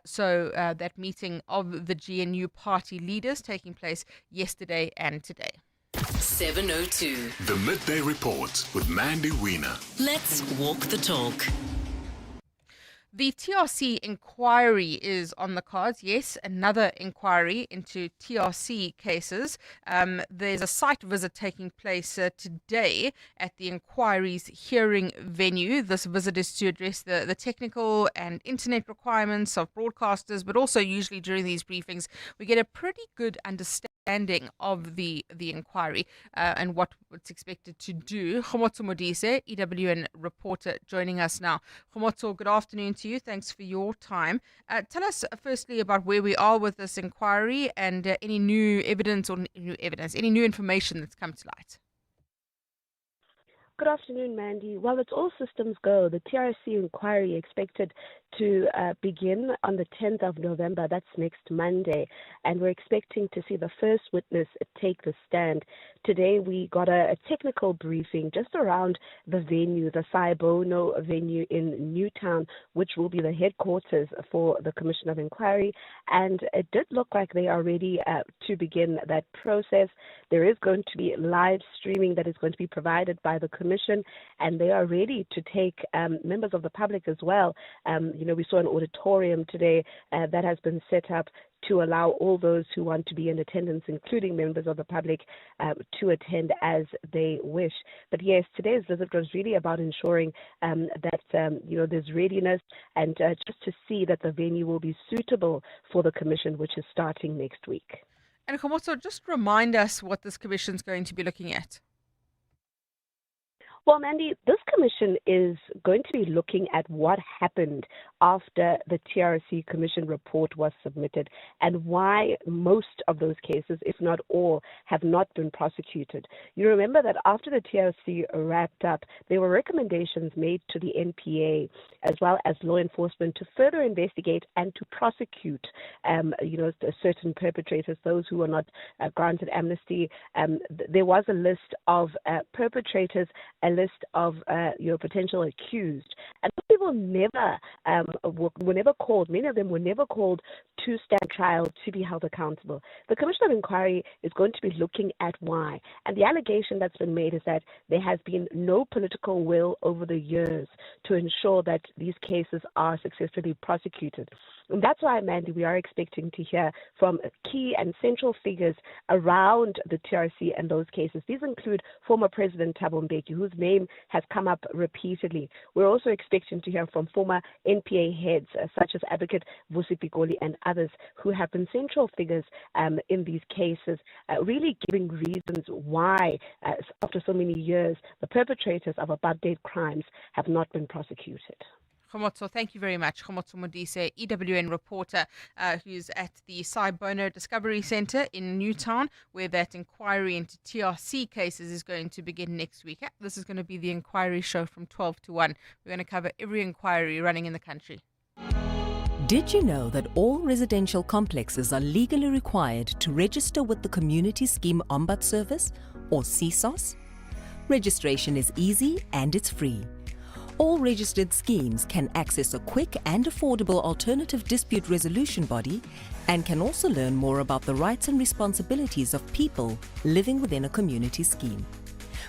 So that meeting of the GNU party leaders taking place yesterday and today. 7:02. The Midday Report with Mandy Wiener. Let's walk the talk. The TRC inquiry is on the cards. Yes, another inquiry into TRC cases. There's a site visit taking place today at the inquiry's hearing venue. This visit is to address the technical and internet requirements of broadcasters, but also usually during these briefings, we get a pretty good understanding of the inquiry and what it's expected to do. Khomotso Modise, EWN reporter, joining us now. Khomotso, good afternoon to you. Thanks for your time. Tell us firstly about where we are with this inquiry and any new evidence, any new information that's come to light. Good afternoon, Mandy. Well, it's all systems go. The TRC inquiry expected to begin on the 10th of November. That's next Monday. And we're expecting to see the first witness take the stand. Today, we got a technical briefing just around the venue, the Saibono venue in Newtown, which will be the headquarters for the Commission of Inquiry. And it did look like they are ready to begin that process. There is going to be live streaming that is going to be provided by the Commission, and they are ready to take members of the public as well. We saw an auditorium today that has been set up to allow all those who want to be in attendance, including members of the public, to attend as they wish. But yes, today's visit was really about ensuring that there's readiness and just to see that the venue will be suitable for the Commission, which is starting next week. And Khomotso, just remind us what this Commission is going to be looking at. Well, Mandy, this commission is going to be looking at what happened after the TRC Commission report was submitted and why most of those cases, if not all, have not been prosecuted. You remember that after the TRC wrapped up, there were recommendations made to the NPA as well as law enforcement to further investigate and to prosecute, certain perpetrators, those who were not granted amnesty. There was a list of perpetrators, a list of potential accused, and people were never called. Many of them were never called to stand trial to be held accountable. The Commission of Inquiry is going to be looking at why, and the allegation that's been made is that there has been no political will over the years to ensure that these cases are successfully prosecuted. And that's why, Mandy, we are expecting to hear from key and central figures around the TRC and those cases. These include former President Thabo Mbeki, whose name has come up repeatedly. We're also expecting to hear from former NPA heads such as Advocate Vusi Pikoli and others who have been central figures in these cases, really giving reasons why, after so many years, the perpetrators of apartheid crimes have not been prosecuted. Khomotso, thank you very much. Khomotso Modise, EWN reporter who's at the Saibono Discovery Centre in Newtown, where that inquiry into TRC cases is going to begin next week. This is going to be the inquiry show from 12 to 1. We're going to cover every inquiry running in the country. Did you know that all residential complexes are legally required to register with the Community Scheme Ombud Service, or CSOS? Registration is easy and it's free. All registered schemes can access a quick and affordable alternative dispute resolution body and can also learn more about the rights and responsibilities of people living within a community scheme.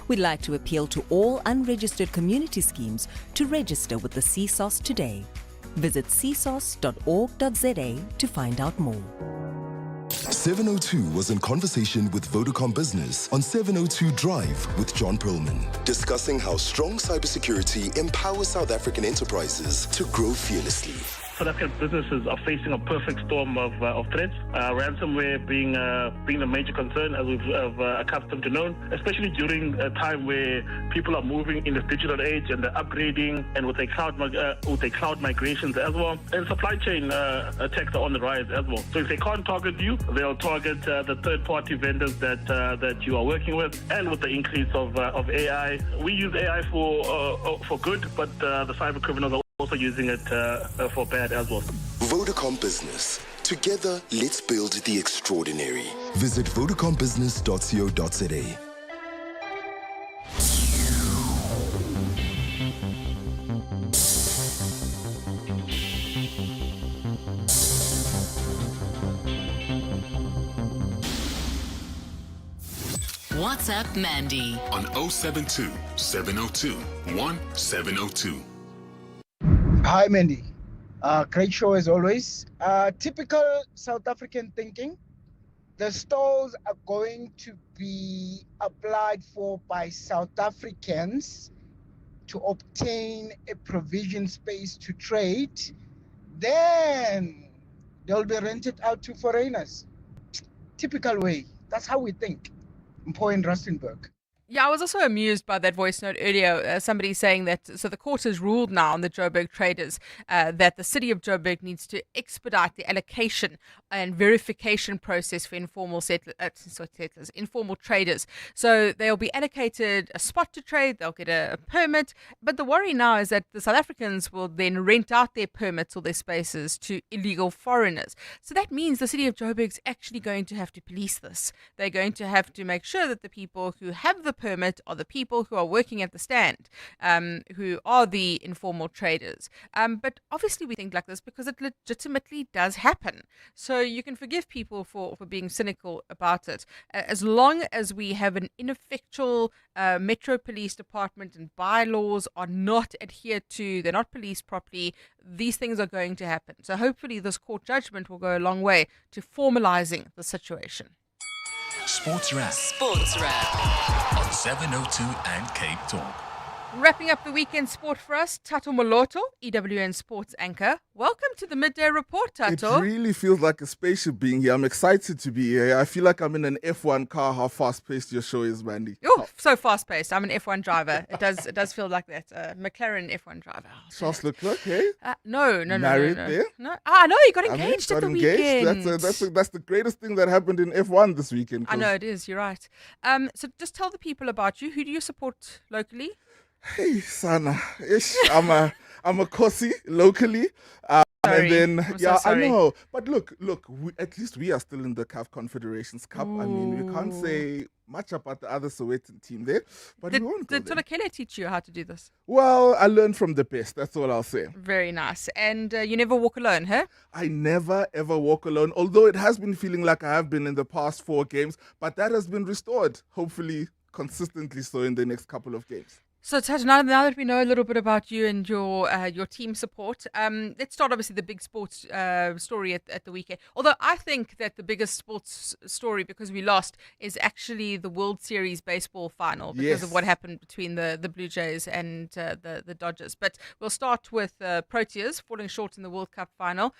We'd like to appeal to all unregistered community schemes to register with the CSOS today. Visit csos.org.za to find out more. 702 was in conversation with Vodacom Business on 702 Drive with John Perlman, discussing how strong cybersecurity empowers South African enterprises to grow fearlessly. South African businesses are facing a perfect storm of threats. Ransomware being the major concern, as we've accustomed to know, especially during a time where people are moving in this digital age and they're upgrading, and with their cloud migrations as well. And supply chain attacks are on the rise as well. So if they can't target you, they'll target the third-party vendors that you are working with. And with the increase of AI, we use AI for good, but the cyber criminals are also using it for bad as well. Vodacom Business. Together, let's build the extraordinary. Visit vodacombusiness.co.za. WhatsApp Mandy on 072 702 1702. Hi, Mandy. Great show as always. Typical South African thinking. The stalls are going to be applied for by South Africans to obtain a provision space to trade. Then they'll be rented out to foreigners. Typical way. That's how we think. Mpo in Rustenburg. Yeah, I was also amused by that voice note earlier. Somebody saying that, so the court has ruled now on the Joburg traders that the city of Joburg needs to expedite the allocation and verification process for informal traders. So they'll be allocated a spot to trade, they'll get a permit. But the worry now is that the South Africans will then rent out their permits or their spaces to illegal foreigners. So that means the city of Joburg is actually going to have to police this. They're going to have to make sure that the people who have the permit are the people who are working at the stand, who are the informal traders. But obviously we think like this because it legitimately does happen. So you can forgive people for being cynical about it. As long as we have an ineffectual Metro Police Department and bylaws are not adhered to, they're not policed properly, these things are going to happen. So hopefully this court judgment will go a long way to formalizing the situation. Sports Wrap. Sports Wrap On 702 and Cape Talk. Wrapping up the weekend sport for us, Tato Moloto, EWN Sports anchor. Welcome to the Midday Report, Tato. It really feels like a spaceship being here. I'm excited to be here. I feel like I'm in an F1 car, how fast-paced your show is, Mandy. Oh, so fast-paced. I'm an F1 driver. It does feel like that. McLaren F1 driver. Charles Leclerc, hey? No. Married there? No. No, you got engaged at the weekend. That's the greatest thing that happened in F1 this weekend. I know it is. You're right. So just tell the people about you. Who do you support locally? Hey, Sana. I'm a Kosi locally. Sorry. And then, I'm so sorry. I know. But look, at least we are still in the CAF Confederations Cup. Ooh. I mean, we can't say much about the other Sowetan team there. But we won't go Did there. Tolakele teach you how to do this? Well, I learned from the best. That's all I'll say. Very nice. And you never walk alone, huh? I never, ever walk alone, although it has been feeling like I have been in the past 4 games. But that has been restored, hopefully consistently so in the next couple of games. So, Taj, now that we know a little bit about you and your team support, let's start obviously the big sports story at the weekend. Although I think that the biggest sports story, because we lost, is actually the World Series baseball final because of what happened between the Blue Jays and the Dodgers. But we'll start with Proteas falling short in the World Cup final.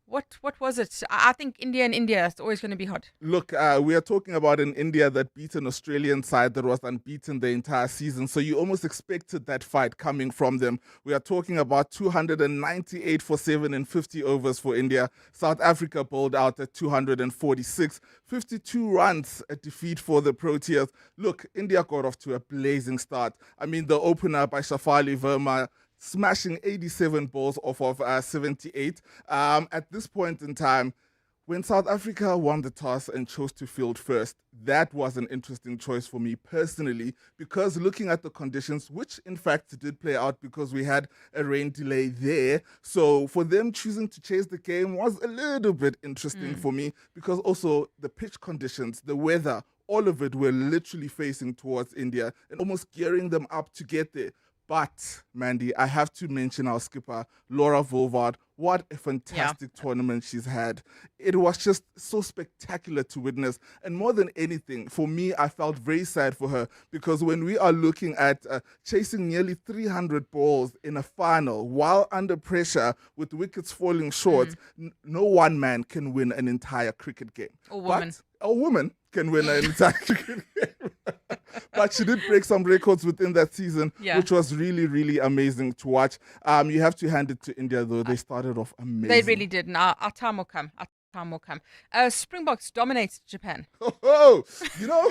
What was it? I think India is always going to be hot. Look, we are talking about an India that beat an Australian side that was unbeaten the entire season. So you almost expected that fight coming from them. We are talking about 298 for 7 in 50 overs for India. South Africa bowled out at 246, 52 runs at defeat for the Proteas. Look, India got off to a blazing start. I mean, the opener by Shafali Verma smashing 87 balls off of 78. At this point in time, when South Africa won the toss and chose to field first, that was an interesting choice for me personally, because looking at the conditions, which in fact did play out because we had a rain delay there. So for them choosing to chase the game was a little bit interesting for me, because also the pitch conditions, the weather, all of it were literally facing towards India and almost gearing them up to get there. But, Mandy, I have to mention our skipper, Laura Volvard. What a fantastic tournament she's had. It was just so spectacular to witness. And more than anything, for me, I felt very sad for her, because when we are looking at chasing nearly 300 balls in a final while under pressure with wickets falling short, no one man can win an entire cricket game. Or woman. But a woman can win an entire cricket game. But she did break some records within that season, which was really, really amazing to watch. You have to hand it to India, though. They started off amazing. They really did. Now, our time will come. Springboks dominated Japan. Oh, you know...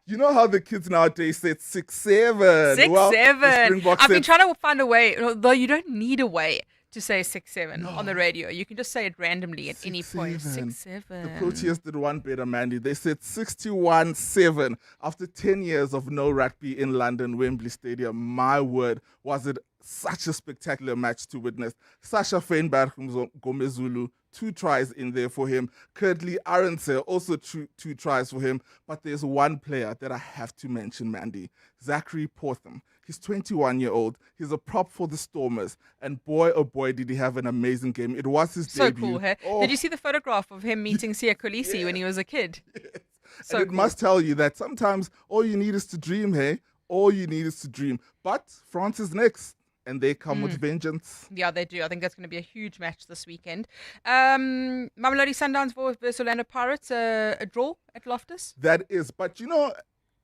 You know how the kids nowadays say 6-7. 6-7. I've been trying to find a way, though you don't need a way to say 6-7 on the radio. You can just say it randomly at any point. 6-7. The Proteas did one better, Mandy. They said 61-7 after 10 years of no rugby in London, Wembley Stadium. My word, was it such a spectacular match to witness. Sasha Feinberg Gomezulu, 2 tries in there for him. Curtly Arendse, also 2 tries for him. But there's one player that I have to mention, Mandy. Zachary Portham. He's 21-year-old. He's a prop for the Stormers. And boy, oh boy, did he have an amazing game. It was his debut. So cool, hey? Oh. Did you see the photograph of him meeting Sia Kolisi when he was a kid? Yes. So and it must tell you that sometimes all you need is to dream, hey? All you need is to dream. But France is next. And they come with vengeance. Yeah, they do. I think that's going to be a huge match this weekend. Mamelodi Sundowns versus Orlando Pirates, a draw at Loftus? That is. But, you know,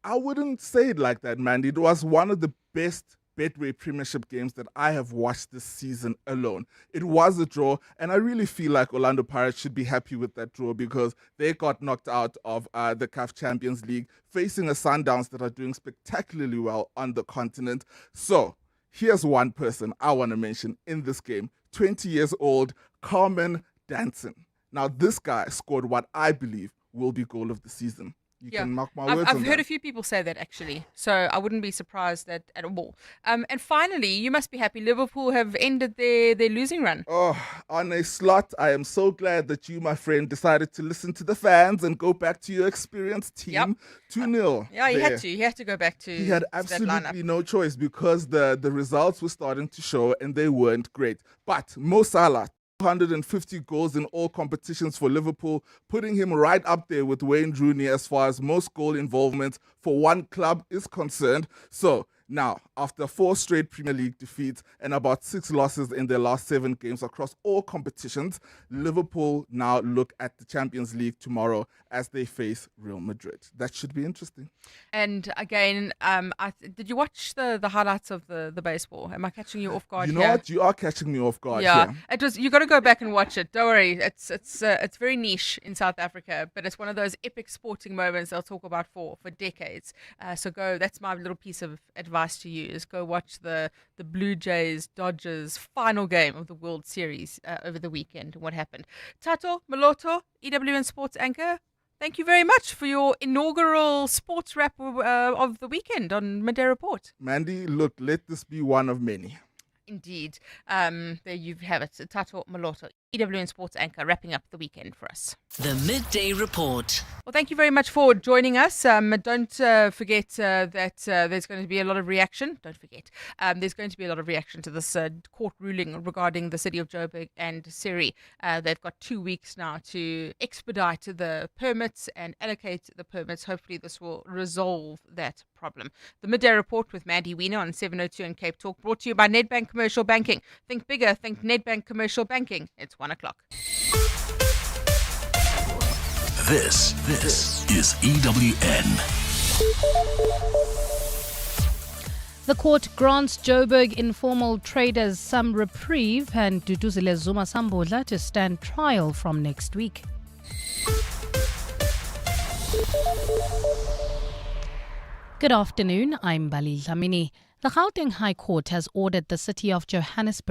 I wouldn't say it like that, Mandy. It was one of the best Betway Premiership games that I have watched this season alone. It was a draw, and I really feel like Orlando Pirates should be happy with that draw, because they got knocked out of the CAF Champions League, facing a Sundowns that are doing spectacularly well on the continent. So, here's one person I want to mention in this game. 20 years old, Carmen Danson. Now, this guy scored what I believe will be goal of the season. You can mark my words on I've heard a few people say that, actually. So I wouldn't be surprised at all. And finally, you must be happy. Liverpool have ended their losing run. Oh, on a slot, I am so glad that you, my friend, decided to listen to the fans and go back to your experienced team. 2-0. Yeah, he had to. He had to go back to He had absolutely no choice, because the results were starting to show and they weren't great. But Mo Salah, 250 goals in all competitions for Liverpool, putting him right up there with Wayne Rooney as far as most goal involvement for one club is concerned. So now, after 4 straight Premier League defeats and about 6 losses in their last 7 games across all competitions, Liverpool now look at the Champions League tomorrow as they face Real Madrid. That should be interesting. And again, did you watch the highlights of the baseball? Am I catching you off guard? You know what? You are catching me off guard. Yeah, it was. You got to go back and watch it. Don't worry, it's very niche in South Africa, but it's one of those epic sporting moments they'll talk about for decades. So go. That's my little piece of advice to you, is go watch the Blue Jays Dodgers final game of the World Series over the weekend. What happened? Tato Maloto, EWN Sports anchor, thank you very much for your inaugural sports wrap of the weekend on Midday Report. Mandy, look, let this be one of many. Indeed. There you have it. Tato Maloto. EWN Sports anchor, wrapping up the weekend for us. The Midday Report. Well, thank you very much for joining us. Don't forget that there's going to be a lot of reaction. Don't forget. There's going to be a lot of reaction to this court ruling regarding the city of Joburg and Siri. They've got 2 weeks now to expedite the permits and allocate the permits. Hopefully this will resolve that problem. The Midday Report with Mandy Wiener on 702 and Cape Talk, brought to you by Nedbank Commercial Banking. Think bigger, think Nedbank Commercial Banking. It's 1 o'clock. This is EWN. The court grants Joburg informal traders some reprieve and Duduzile Zuma Sambodla to stand trial from next week. Good afternoon, I'm Bali Dlamini. The Gauteng High Court has ordered the city of Johannesburg